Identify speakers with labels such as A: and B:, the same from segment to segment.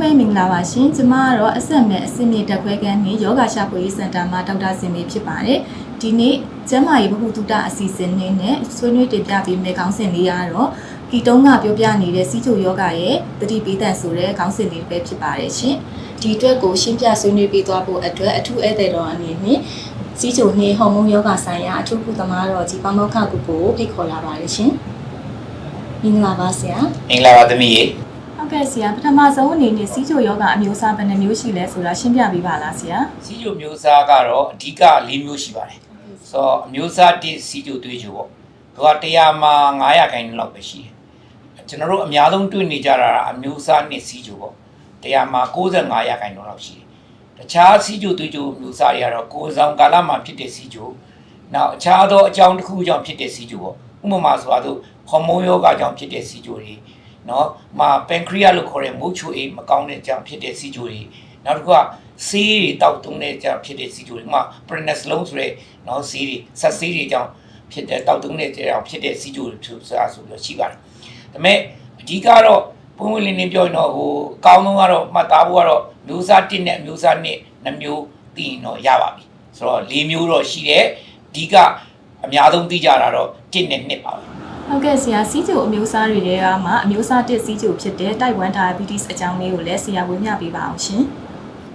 A: ပဲမင်္ဂလာပါရှင်ကျမကတော့အဆက်မဲ့အစင်မြေတက်ခွဲခန်းနဲ့ယောဂရှာဖွေရေးစင်တာမှာဒေါက်တာစင်မေဖြစ်ပါတယ်ဒီနေ့ကျမရဲ့ဘဟုတုတအစီအစဉ်နဲ့ဆွေးနွေးတင်ပြပေးမယ့်ခေါင်းစဉ်လေးကတော့ဒီတုန်းကပြောပြနေတဲ့စီးချိုယောဂရဲ့တတိပိတန်ဆိုတဲ့ခေါင်းစဉ်လေးပဲဖြစ်ပါတယ်ရှင်ဒီအတွက်ကိုရှင်းပြဆွေးနွေးပေးသွားဖို့အတွက်အထူးဧည့်သည်တော်အနေနဲ့စီးချိုနှင့်ဟော်မုန်းယောဂဆိုင်ရာအထူးကုသမားတော်ကြီးပမောက္ခကိုဖိတ်ခေါ်လာပါတယ်ရှင်မင်္ဂလာပါဆရာမ
B: င်္ဂလာပါသမီးရေ
A: ဟုတ်ကဲ့ဆရာပထမဆုံးအနေနဲ့စီးချိုယောဂအမျိုးအစားဘယ်နှမျိုးရှိလဲဆိုတာရှင်းပြပေးပါလားဆရာ
B: စီးချိုမျိုးစားကတော့အဓိက၄မျိုးရှိပါတယ်ဆိုတော့အမျိုးစားတစ်စီးချိုသွေးချိုပေါ့သူက100မှာ900ခိုင်နှုန်းလောက်ပဲရှိတယ်ကျွန်တော်တို့အများဆုံးတွေ့နေကြတာအမျိုးစားနှစ်စီးချိုပေါ့100မှာ95ရာခိုင်နှုန်းလောက်ရှိတယ်တခြားစီးချိုသွေးချိုမျိုးစားတွေကတော့ကိုယ်ဆောင်ကာလမှာဖြစ်တဲ့စီးချိုနောက်အခြားသောအကြောင်းတစ်ခုကြောင့်ဖြစ်တဲ့စီးချိုပေါ့ဥပမာဆိုတော့ဟော်မုန်းယောဂကြောင့်ဖြစ်တဲ့စီးချိုတွေနော်ပန်ခရီးယားလို့ခေါ်တဲ့မုတ်ချိုအိမ်မကောင်းတဲ့ကြောင့်ဖြစ်တဲ့စီးချိုတွေနောက်တစ်ခုကဆေးတွေတောက်သုံးတဲ့ကြောင့်ဖြစ်တဲ့စီးချိုတွေပရနက်စလုံးဆိုတဲ့နော်ဆေးတွေဆက်ဆေးတွေကြောင့်ဖြစ်တဲ့တောက်သုံးတဲ့ကြောင့်ဖြစ်တဲ့စီးချိုတွေဆိုတာဆိုပြီးရှိပါတယ်ဒါပေမဲ့အဓိကတော့ပုံဝင်လင်းပြောရင်တော့အကောင်းဆုံးကတော့မှတ်သားဖို့ကတော့မျိုးစား1နဲ့မျိုးစား2 2မျိုးသိရင်တော့ရပါပြီဆိုတော့4မျိုးတော့ရှိတယ်အဓိကအများဆုံးသိကြတာတော့1နဲ့2ပါပဲ
A: ဟုတ်ကဲ့ဆရာစီးချိုအမျိုးအစားတွေထဲကမှအမျိုးအစားတစ်စီးချိုဖြစ်တဲ့ type 1 diabetes အကြောင်းလေးကိုလည်းဆရာဝေမျှပေးပါအောင်ရှင်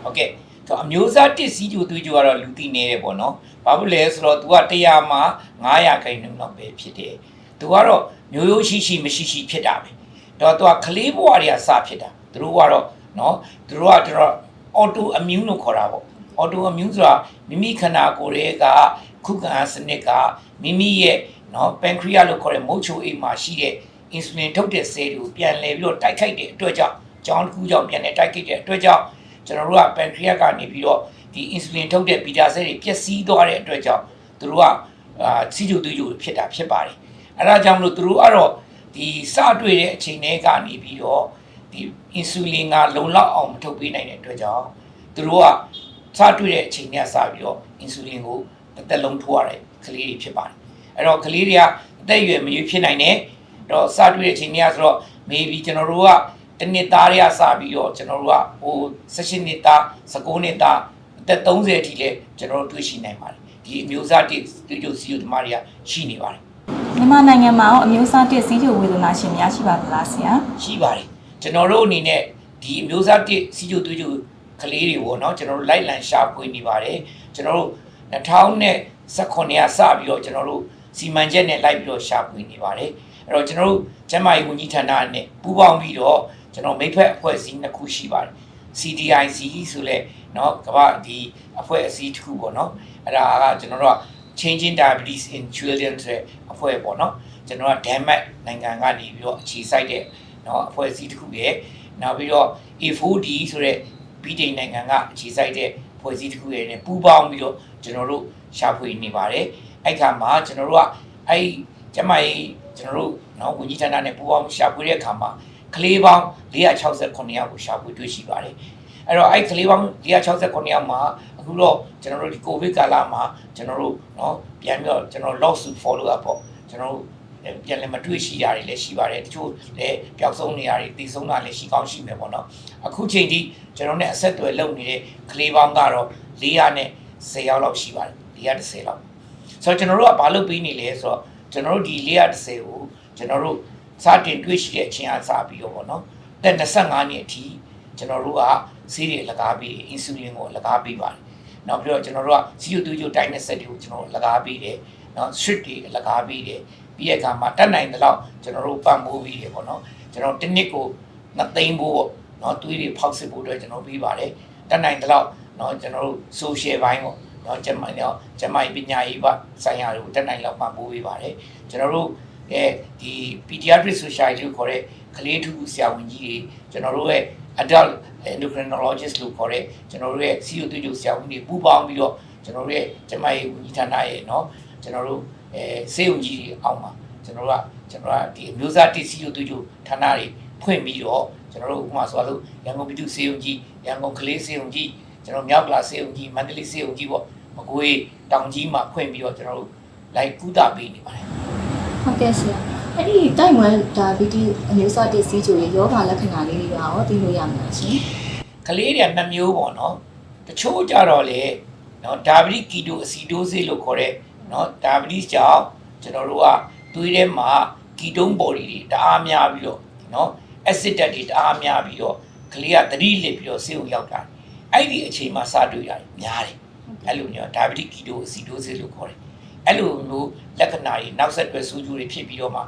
B: ဟုတ်ကဲ့အမျိုးအစားတစ်စီးချိုသွေးချိုကတော့လူသိနေတယ်ပေါ့နော်ဘာဖြစ်လဲဆိုတော့သူက100မှာ900ခိုင်နှုန်းလောက်ပဲဖြစ်တယ်သူကတော့မျိုးရိုးရှိမရှိဖြစ်တာပဲတော့သူကကလေးဘဝတွေကစဖြစ်တာသူတို့ကတော့နော်သူတို့ကတော့ auto immune လို့ခေါ်တာပေါ့ auto immune ဆိုတာမိမိခန္ဓာကိုယ်ရဲ့ခုခံစနစ်ကမိမိရဲ့နော်ပန်ခရီးယားလို့ခေါ်တဲ့မုတ်ချိုအိမ်မှာရှိတဲ့အင်ဆူလင်ထုတ်တဲ့ဆဲတွေကိုပြန်လည်ပြီးတော့တိုက်ခိုက်တဲ့အတွက်ကြောင့်ကြောင်းတစ်ခုကြောင့်ပြန်လည်တိုက်ခိုက်တဲ့အတွက်ကြောင့်ကျွန်တော်တို့ကပန်ခရီးယားကနေပြီးတော့ဒီအင်ဆူလင်ထုတ်တဲ့ဘီတာဆဲတွေပျက်စီးသွားတဲ့အတွက်ကြောင့်သူတို့ကစီးချိုသွေးချိုဖြစ်တာဖြစ်ပါတယ်အဲဒါကြောင့်မလို့သူတို့ကတော့ဒီစတွေ့တဲ့အချိန်တွေကနေပြီးတော့ဒီအင်ဆူလင်ကလုံလောက်အောင်မထုတ်ပေးနိုင်တဲ့အတွက်ကြောင့်သူတို့ကစတွေ့တဲ့အချိန်ကစပြီးတော့အင်ဆူလင်ကိုတစ်သက်လုံးထိုးရတဲ့ကလေးတွေဖြစ်ပါတယ်အဲ့တော့ကလေးတွေကအသက်အရွယ်မရွေးဖြစ်နိုင်တယ်တော့စတွေ့တဲ့အချိန်တွေကဆိုတော့ maybe ကျွန်တော်တို့ကတစ်နှစ်သားတွေကစပြီးတော့ကျွန်တော်တို့က18နှစ်သား19နှစ်သားအသက်30အထိလဲကျွန်တော်တို့တွေ့ရှိနိုင်ပါတယ်ဒီအမျိုးအစားတစ်သွေးချိုစီးချိုသမားတွေကရှိနေပါတယ်မ
A: ြန်မာနိုင်ငံမှာအမျိုးအစားတစ်စီးချိုဝေဒနာရှင်များရှိပါသလားဆရာ
B: ရှိပါတယ်ကျွန်တော်တို့အနေနဲ့ဒီအမျိုးအစားတစ်စီးချိုသွေးချိုကလေးတွေပေါ့နော်ကျွန်တော်တို့လိုက်လံရှာဖွေနေပါတယ်ကျွန်တော်တို့2019ကစပြီးတော့ကျွန်တော်တို့စီမံချက်နဲ့လိုက်ပြီးတော့ရှာဖွေနေပါတယ်အဲ့တော့ကျွန်တော်တို့ကျန်းမာရေးဝန်ကြီးဌာနနဲ့ပူးပေါင်းပြီးတော့ကျွန်တော်မိဖက်အဖွဲ့အစည်းနှစ်ခုရှိပါတယ် CDIC ဆိုလဲเนาะကမ္ဘာဒီအဖွဲ့အစည်းတစ်ခုပေါ့နော်အဲ့ဒါကကျွန်တော်တို့က Changing Diabetes in Children ဆိုတဲ့အဖွဲ့ပေါ့နော်ကျွန်တော်က Denmark နိုင်ငံကနေပြီးတော့အခြေစိုက်တဲ့เนาะအဖွဲ့အစည်းတစ်ခုရဲ့နောက်ပြီးတော့ A4D ဆိုတဲ့ဗြိတိန်နိုင်ငံကအခြေစိုက်တဲ့အဖွဲ့အစည်းတစ်ခုရဲ့နဲ့ပူးပေါင်းပြီးတော့ကျွန်တော်တို့ရှာဖွေနေပါတယ်အဲ့ခါမှာကျွန်တော်တို့ကအဲ့ကျမကြီးကျွန်တော်တို့နော်ဝန်ကြီးဌာနနဲ့ပူးပေါင်းရှာဖွေတဲ့အခါမှာကလေးပေါင်း469ယောက်ကိုရှာဖွေတွေ့ရှိပါတယ်အဲ့တော့အဲ့ကလေးပေါင်း469ယောက်မှာအခုတော့ကျွန်တော်တို့ဒီကိုဗစ်ကာလမှာကျွန်တော်တို့နော်ပြန်ပြီးတော့ကျွန်တော် lawsuit follow up ပေါ့ကျွန်တော်တို့ပြန်လည်းမတွေ့ရှိရတယ်လည်းရှိပါတယ်တချို့လည်းပျောက်ဆုံးနေရတယ်တည်ဆုံးတာလည်းရှိကောင်းရှိမယ်ပေါ့နော်အခုချိန်ထိကျွန်တော်နဲ့အဆက်အသွယ်လုပ်နေတဲ့ကလေးပေါင်းကတော့410ယောက်လောက်ရှိပါတယ်410လောက်ဆိုတော့ကျွန်တော်တို့ကဘာလုပ်ပေးနေလဲဆိုတော့ကျွန်တော်တို့ဒီ410ကိုကျွန်တော်တို့စတင်တွေ့ရှိတဲ့အချိန်အားစပြီးတော့ပေါ့နော်တက်25နှစ်အထိကျွန်တော်တို့ကဆေးတွေလကားပေးအင်ဆူလင်ကိုလကားပေးပါတယ်နောက်ပြီးတော့ကျွန်တော်တို့ကစီယိုတူဂျိုတိုင်းနဲ့ဆက်တွေကိုကျွန်တော်လကားပေးတယ်နော် strip တွေလကားပေးတယ်ပြီးတဲ့အခါမှာတက်နိုင်တဲ့လောက်ကျွန်တော်တို့ပံ့ပိုးပြီးတယ်ပေါ့နော်ကျွန်တော်တစ်နှစ်ကို2သိန်းဖို့ပေါ့နော်သွေးတွေဖောက်စစ်ဖို့အတွက်ကျွန်တော်ပေးပါတယ်တက်နိုင်တဲ့လောက်နော်ကျွန်တော်တို့ social ဘိုင်းပေါ့နော်ကျမပညာရေးပါဆိုင်ရာကိုတက်နိုင်လောက်ပံ့ပိုးပေးပါတယ်ကျွန်တော်တို့ဒီ pediatric society ကိုခေါ်တဲ့ကလေးထုဆရာဝန်ကြီးတွေကျွန်တော်တို့ရဲ့ adult endocrinologist လို့ခေါ်တဲ့ကျွန်တော်တို့ရဲ့စီယိုသွေးချိုဆရာဝန်တွေပူးပေါင်းပြီးတော့ကျွန်တော်တို့ရဲ့ကျမရေးဝန်ကြီးဌာနရဲ့เนาะကျွန်တော်တို့စေဝန်ကြီးတွေအောက်မှာကျွန်တော်တို့ဒီအမျိုးသားတစ်စီယိုသွေးချိုဌာနတွေဖွင့်ပြီးတော့ကျွန်တော်တို့ဥပမာဆိုလို့ရန်ကုန်ပြည်သူစေဝန်ကြီးရန်ကုန်ကလေးစေဝန်ကြီးကျွန်တော်မြောက်ကလာစေဝန်ကြီးမန္တလေးစေဝန်ကြီးပေါ့မကွေးတောင်ကြီးမှာဖွင့်ပြီးတော့ကျွန်တော်တို့လိုက်ကူတာပေးနေပါတယ်
A: ဟုတ်ကဲ့ဆရာအဲ့ဒီတိုက်ဝမ်ဒါဗီဒီအမျိုးအစားတစ်စီးချိုရဲ့ယောဂလက္ခဏာလေးတွေရောသိလို့ရမှာရှင်
B: ကလေးတွေက2မျိုးပေါ့နော်တချို့ကြတော့လေနော်ဒါဗတိကီတိုအစီဒိုစစ်လို့ခေါ်တဲ့နော်ဒါဗတိကြောင့်ကျွန်တော်တို့ကသွေးထဲမှာကီတုံးဘော်ဒီတွေတအားများပြီးတော့နော်အက်ဆစ်ဓာတ်တွေတအားများပြီးတော့ကလေးကသတိလစ်ပြီးတော့ဆေးရုံရောက်တာအဲ့ဒီအချိန်မှာစတွေ့ရတယ်များတယ်အဲ့လိုမျိုးဒါဗတိကီတိုအစီဒိုစစ်လို့ခေါ်တယ်အဲ့လိုမျိုးလက္ခဏာတွေနောက်ဆက်တွဲဆိုးကျိုးတွေဖြစ်ပြီးတော့မှ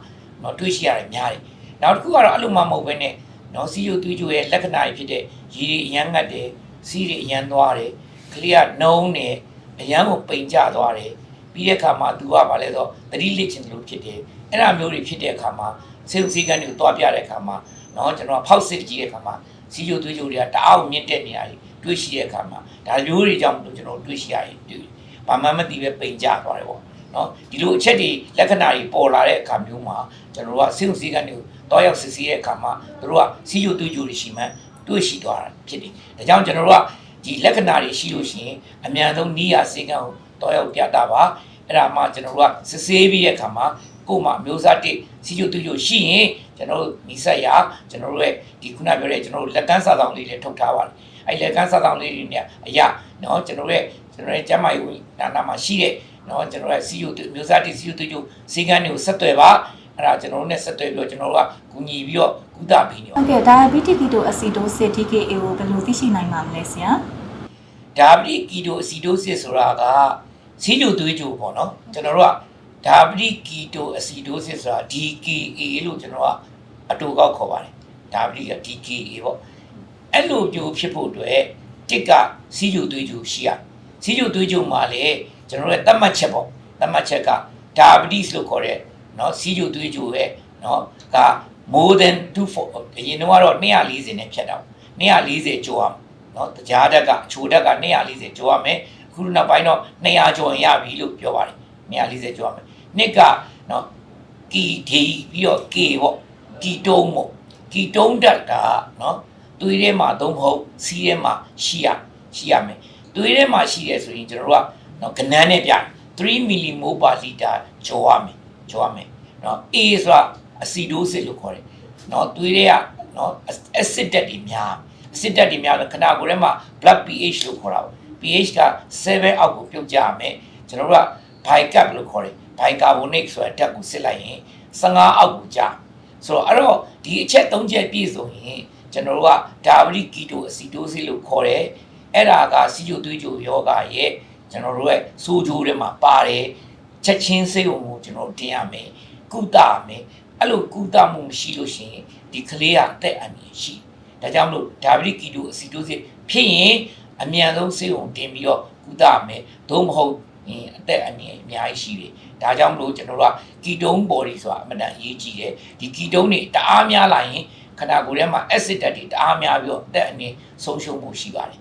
B: နော်တွေ့ရှိရတယ်များတယ်နောက်တစ်ခုကတော့အဲ့လိုမှမဟုတ်ဘဲနဲ့နော်စီယိုသွေးကြိုရဲ့လက္ခဏာတွေဖြစ်တဲ့ရေတွေအရန်ငတ်တယ်စီးတွေအရန်သွားတယ်ကလေးကနှုံးတယ်အရန်ကိုပိန်ကျသွားတယ်ပြီးတဲ့အခါမှာသူကဗာလဲဆိုသတိလစ်ခြင်းလို့ဖြစ်တယ်အဲ့ဒါမျိုးတွေဖြစ်တဲ့အခါမှာဆေးဥစည်းကန်းတွေကိုတွားပြတဲ့အခါမှာနော်ကျွန်တော်ဖောက်စစ်ကြည့်တဲ့အခါမှာစီယိုသွေးကြိုတွေကတအားမြင့်တက်နေရတယ်တွေ့ရှိတဲ့အခါမှာဒါမျိုးတွေကြောင့်ကျွန်တော်တွေ့ရှိရတယ်တွေ့ဘာမှမသိပဲပိန်ကျသွားတယ်ပေါ့နော်ဒီလိုအချက်တွေလက္ခဏာတွေပေါ်လာတဲ့အခါမျိုးမှာကျွန်တော်တို့ကဆေးဥစည်းကန်းတွေကိုတွားရောက်စစ်ဆေးတဲ့အခါမှာတို့ကစီယိုသွေးကြိုတွေရှိမှတွေ့ရှိသွားတာဖြစ်တယ်ဒါကြောင့်ကျွန်တော်တို့ကဒီလက္ခဏာတွေရှိလို့ရှိရင်အများဆုံးနီးရစေကံကိုတော့ရောက်ပြတာပါအဲ့ဒါမှကျွန်တော်တို့ကစစ်ဆေးပြီးတဲ့အခါမှာကို့မှာမျိုးစားတစ်စီယိုတူယိုရှိရင်ကျွန်တော်တို့မိဆက်ရကျွန်တော်တို့ရဲ့ဒီခုနပြောတဲ့ကျွန်တော်တို့လက်ကမ်းစာဆောင်လေးတွေထုတ်ထားပါတယ်အဲ့လက်ကမ်းစာဆောင်လေးတွေเนี่ยအရာเนาะကျွန်တော်ရဲ့ကျမ်းမာရေးဌာနမှာရှိတဲ့เนาะကျွန်တော်ရဲ့စီယိုမျိုးစားတစ်စီယိုတူယိုစေကံတွေကိုဆက်သွယ်ပါအဲ့ဒါကျွန်တော်တို့နဲ့ဆက်သွယ်ပြီးတော့ကျွန်တော်တို့ကကူညီပြီးတော့ကုသပေးနေပါ
A: ဟုတ်ကဲ့ diabetes ketoacidosis DKA ကိုဘယ်လိုသိရှိနိုင်မှာမလဲဆရာ
B: ဒါဗတိကီတိုအစီဒိုစစ်ဆိုတာကစီးကျိုသွေးကျိုပေါ့နော်ကျွန်တော်တို့ကဒါဗတိကီတိုအစီဒိုစစ်ဆိုတာ DKA လို့ကျွန်တော်ကအတူကောက်ခေါ်ပါတယ်ဒါဗတိက DKA ပေါ့အဲ့လိုပြိုဖြစ်ဖို့အတွက်တစ်ကစီးကျိုသွေးကျိုရှိရစီးကျိုသွေးကျိုမှာလေကျွန်တော်တို့ရဲ့သတ်မှတ်ချက်ပေါ့သတ်မှတ်ချက်ကဒါဗတိလို့ခေါ်တဲ့နော်စီးကျိုသွေးကျိုရဲ့နော်က more than 2 အရင်တော့240နဲ့ဖြတ်တာ240ကျိုးအောင်နော်တရားဓာတ်ကချိုဓာတ်က240ကျော်ရမယ်အခုနောက်ပိုင်းတော့200ကျော်ရပြီလို့ပြောပါတယ်240ကျော်ရမယ်နှစ်ကနော်ကီဒီပြီးတော့ K ပေါ့ကီတုံးပေါ့ကီတုံးဓာတ်ကနော်သွေးထဲမှာသုံးဖို့စီးထဲမှာရှိရမယ်သွေးထဲမှာရှိရဆိုရင်ကျွန်တော်တို့ကနော်ကနန်းနဲ့ပြ3 millimole per liter ကျော်ရမယ်နော် A ဆိုတာအစီဒိုစစ်လို့ခေါ်တယ်နော်သွေးထဲကနော်အက်ဆစ်ဓာတ်တွေများစစ်တက်တွေများလို့ခဏကိုယ်ထဲမှာ blood pH လို့ခေါ်တာပေါ့ pH က7အောက်ကိုပြုတ်ကြရမယ်ကျွန်တော်တို့က bicap လို့ခေါ်တယ် bicarbonate ဆိုတဲ့ဓာတ်ကိုစစ်လိုက်ရင်15အောက်ကိုကျဆိုတော့အဲ့တော့ဒီအချက်3ချက်ပြည့်စုံရင်ကျွန်တော်တို့ကဒါဗတိကီတိုအစီဒိုစစ်လို့ခေါ်တယ်အဲ့ဒါကစီယိုသွေးကြိုယောဂရဲ့ကျွန်တော်တို့ရဲ့စိုးကြိုးထဲမှာပါတယ်ချက်ချင်းစိတ်ုံကိုကျွန်တော်တင်ရမယ်ကုသရမယ်အဲ့လိုကုသမှုမရှိလို့ရှိရင်ဒီကလေးကအသက်အန္တရာယ်ရှိဒါကြောင့်မလို့ဒါဗတိကီတိုအစီဒိုစစ်ဖြစ်ရင်အမြန်ဆုံးဆေးရုံတင်ပြီးတော့ကုသမယ်သို့မဟုတ်အသက်အန္တရာယ်အများကြီးရှိတယ်ဒါကြောင့်မလို့ကျွန်တော်တို့ကကီတုံးဘော်ဒီဆိုတာအမှန်တန်အရေးကြီးတယ်ဒီကီတုံးတွေတအားများလာရင်ခန္ဓာကိုယ်ထဲမှာအက်ဆစ်ဓာတ်တွေတအားများပြီးတော့အသက်အန္တရာယ်ဆုံးရှုံးမှုရှိပါတယ်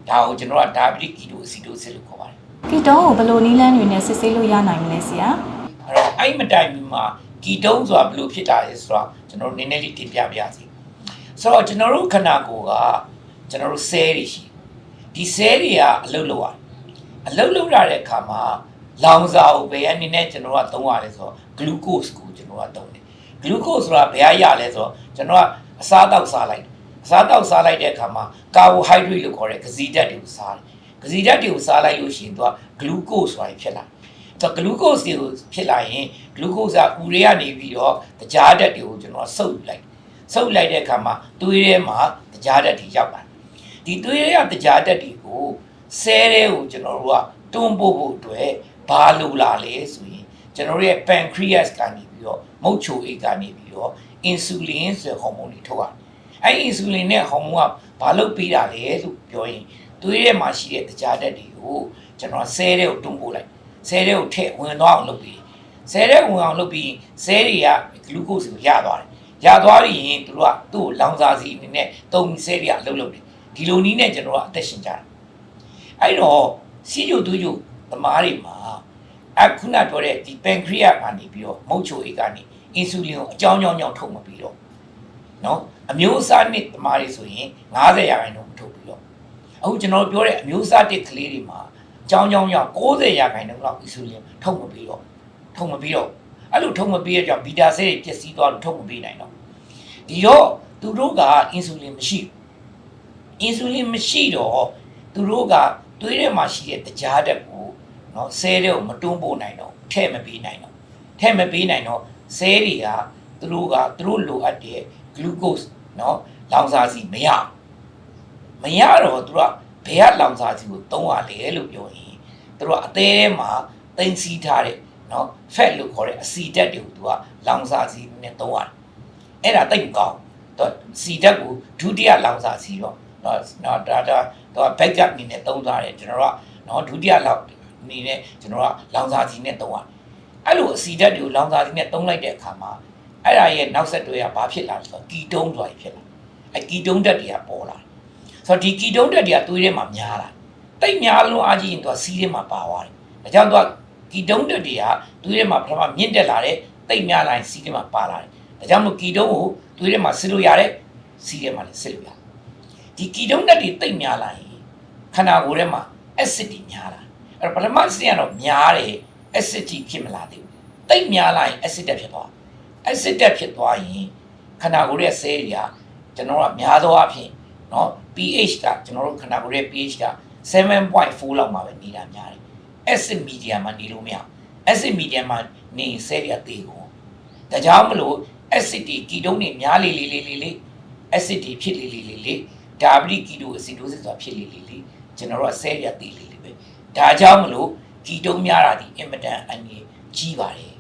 B: ဒါကိုကျွန်တော်ကဒါဗတိကီတိုအစီဒိုစစ်လို့ခေါ်ပါတယ်
A: ကီတုံးကိုဘယ်လိုနည်းလမ်းတွေနဲ့စစ်ဆေးလို့ရနိုင်မလဲဆရာ
B: အဲ့တော့အဲ့မတိုင်မီမှာကီတုံးဆိုတာဘယ်လိုဖြစ်တာလဲဆိုတော့ကျွန်တော်တို့နည်းနည်းလေးတင်ပြပါရစေဆိုတော့ကျွန်တော်တို့ခန္ဓာကိုယ်ကကျွန်တော်တို့ဆဲတွေရှိဒီဆဲတွေကအလုတ်လောက်ရတဲ့အခါမှာလောင်စာကိုဘယ်အနေနဲ့ကျွန်တော်ကသုံးရလဲဆိုတော့ glucose ကိုကျွန်တော်ကသုံးတယ် glucose ဆိုတာဘယ်ရလဲဆိုတော့ကျွန်တော်ကအစားတောက်စားလိုက်တဲ့အခါမှာ carbohydrate လို့ခေါ်တဲ့ကစီဓာတ်တွေကိုစားတယ်ကစီဓာတ်တွေကိုစားလိုက်လို့ရှိရင်သူက glucose ဆိုတာဖြစ်လာဆိုတော့ glucose တွေကိုဖြစ်လာရင် glucose ကဥရေကနေပြီးတော့တရားဓာတ်တွေကိုကျွန်တော်ဆုပ်လိုက်တဲ့အခါမှာသွေးထဲမှာတရားဓာတ်တွေရောက်လာဒီသွေးထဲကတရားဓာတ်တွေကိုဆဲထဲကိုကျွန်တော်တို့ကတွန်းပို့ဖို့အတွက်ဘာလိုလာလဲဆိုရင်ကျွန်တော်တို့ရဲ့ pancreas ကနေပြီးတော့မုတ်ချိုအိတ်ကနေပြီးတော့ insulin ဆိုတဲ့ဟော်မုန်းတွေထုတ်ရတယ်အဲ့ insulin နဲ့ဟော်မုန်းကဘာလုပ်ပေးတာလဲလို့ပြောရင်သွေးထဲမှာရှိတဲ့တရားဓာတ်တွေကိုကျွန်တော်ဆဲထဲကိုတွန်းပို့လိုက်ဆဲထဲကိုထည့်ဝင်သွားအောင်လုပ်ပြီးဆဲထဲဝင်အောင်လုပ်ပြီးဆဲတွေက glucose ကိုရသွားတယ်ရသွားရင်သူတို့ကသူ့ကိုလောင်စာစီအနေနဲ့တုံးဆဲတွေကအလုပ်လုပ်တယ်ဒီလိုနည်းနဲ့ကျွန်တော်ကအသက်ရှင်ကြတာအဲ့တော့စီယိုသွေးကြိုသမားတွေမှာအခုနပြောတဲ့ဒီ pancreas ကနေပြီးတော့မုတ်ချိုအိတ်ကနေ insulin ကိုအကြောင်းကြောင်းထုတ်မပြီးတော့နော်အမျိုးအစားနှစ်သမားတွေဆိုရင်90%မထုတ်ပြီးတော့အခုကျွန်တော်ပြောတဲ့အမျိုးအစားတစ်ကလေးတွေမှာအကြောင်းကြောင်း90%လောက် insulin ထုတ်မပြီးတော့အဲ့လိုထုတ်မပေးရကြောင့်ဘီတာဆဲတွေပျက်စီးသွားလို့ထုတ်မပေးနိုင်တော့ဒီတော့သူတို့က insulin မရှိဘူး insulin မရှိတော့သူတို့ကသွေးထဲမှာရှိတဲ့တရားဓာတ်ကိုနော်ဆဲတဲ့ကိုမတွန်းပို့နိုင်တော့ထည့်မပေးနိုင်တော့ဆဲတွေကသူတို့လိုအပ်တဲ့ glucose နော်လောင်စာဆီမရတော့သူကဘယ်ကလောင်စာဆီကိုသုံးရလဲလို့ပြောရင်သူတို့အသေးထဲမှာတင်စီထားတဲ့နော် fat လို့ခေါ်တဲ့အဆီဓာတ်တွေကိုသူကလောင်စာဆီနဲ့သုံးရတယ်အဲ့ဒါတိတ်မကောင်းသူဆီဓာတ်ကိုဒုတိယလောင်စာဆီတော့နော်ဒါသူက backup အနေနဲ့သုံးထားတယ်ကျွန်တော်တို့ကနော်ဒုတိယလောက်အနေနဲ့ကျွန်တော်ကလောင်စာဆီနဲ့သုံးရတယ်အဲ့လိုအဆီဓာတ်တွေကိုလောင်စာဆီနဲ့သုံးလိုက်တဲ့အခါမှာအဲ့ဒါရဲ့နောက်ဆက်တွဲကဘာဖြစ်လာလဲဆိုတော့ကီတုန်းဆိုတာဖြစ်လာအဲ့ကီတုန်းဓာတ်တွေကပေါ်လာဆိုတော့ဒီကီတုန်းဓာတ်တွေကသွေးထဲမှာများလာတိတ်များလို့အားကြီးရင်သူကစီးထဲမှာပါသွားတယ်ဒါကြောင့်သူကကီတုန်းဓာတ်တွေကသွေးထဲမှာပထမမြင့်တက်လာတဲ့တိတ်များလာရင်စီးထဲမှာပါလာတယ်ဒါကြောင့်မို့ကီတုန်းကိုသွေးထဲမှာစစ်လို့ရတယ်စီးထဲမှာလည်းစစ်လို့ရတယ်ဒီကီတုန်းဓာတ်တွေတိတ်များလာရင်ခန္ဓာကိုယ်ထဲမှာ acid တွေများလာအဲ့တော့ပထမစစ်ရတော့များတယ် acid ကြီးဖြစ်မလာသေးဘူးတိတ်များလာရင် acid တက်ဖြစ်သွားရင်ခန္ဓာကိုယ်ရဲ့ဆဲတွေကကျွန်တော်ကများသောအားဖြင့်เนาะ pH ကကျွန်တော်တို့ခန္ဓာကိုယ်ရဲ့ pH က 7.4 လောက်မှာပဲနေတာများတယ် acid medium မှာနေလို့မရ acid medium မှာနေဆဲတွေကတေးကုန်ဒါကြောင့်မလို့ acid တွေကီတုန်းတွေများလေ acid တွေဖြစ်လေဒါပတိကီတိုအဆီဒိုစစ်ဆိုတာဖြစ်လေကျွန်တော်တို့ကဆဲတွေကတေးလေပဲဒါကြောင့်မလို့ကီတုန်းများတာဒီအင်မတန်အနေကြီးပါတယ်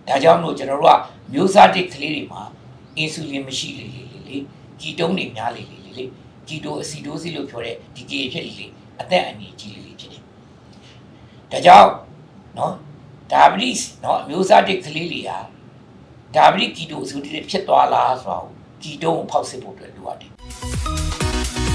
B: ဒါကြောင့်မလို့ကျွန်တော်တို့ကမျိုးစားတစ်ကလေးတွေမှာအင်ဆူလင်မရှိလေကီတုန်းတွေများလေကီတိုအဆီဒိုစစ်လို့ပြောတဲ့ဒီကေဖြစ်လေအသက်အန္တရာယ်ကြီးလေဖြစ်တယ်ဒါကြောင့်နော်ဒါပတိနော်အမျိုးစားတစ်ကလေးတွေဟာဒါပတိကီတိုအဆီဒိုဖြစ်သွားလားဆိုတော့ကီတုန်းကိုဖောက်စစ်ဖို့အတွက်လိုအပ်တယ်